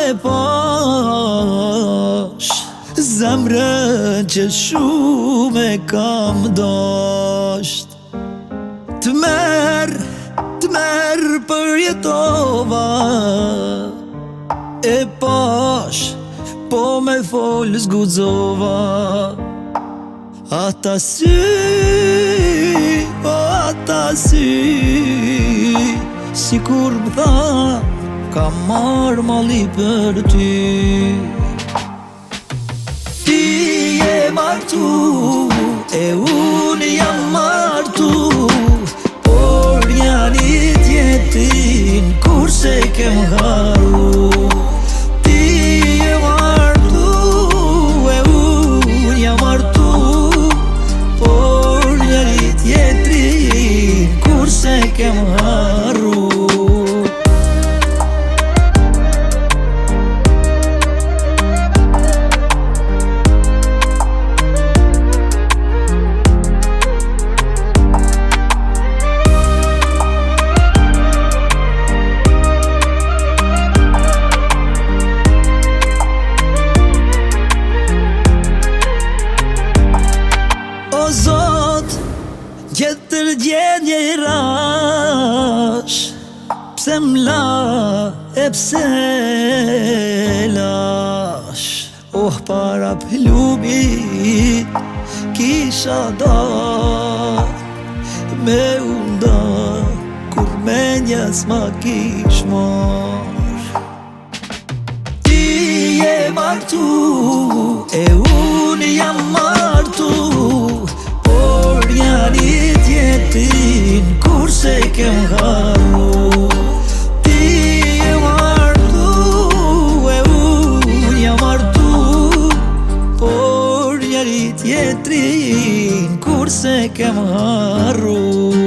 e pash zemrën që shumë e kam dasht. Të merë për jetova, e pash po me fol zgudzova. Ata sy, ata sy, si kur më tha, ka marrë mali për ty. Ti je martu, e unë jam martu, por njani tjetin kurse kem haru. Ti je martu, e unë jam martu, por njani tjetin kurse kem haru. O Zot, jetër gjenje i rash, pse m'la e pse lash. Oh, para plumit kisha dar me unda, kur menja s'ma kish mar. Ti je martu, e unë jam martu, por njani tjetin kurse kem haru. Ti je martu, e unë jam martu, por njani tjetrin kurse kem haru.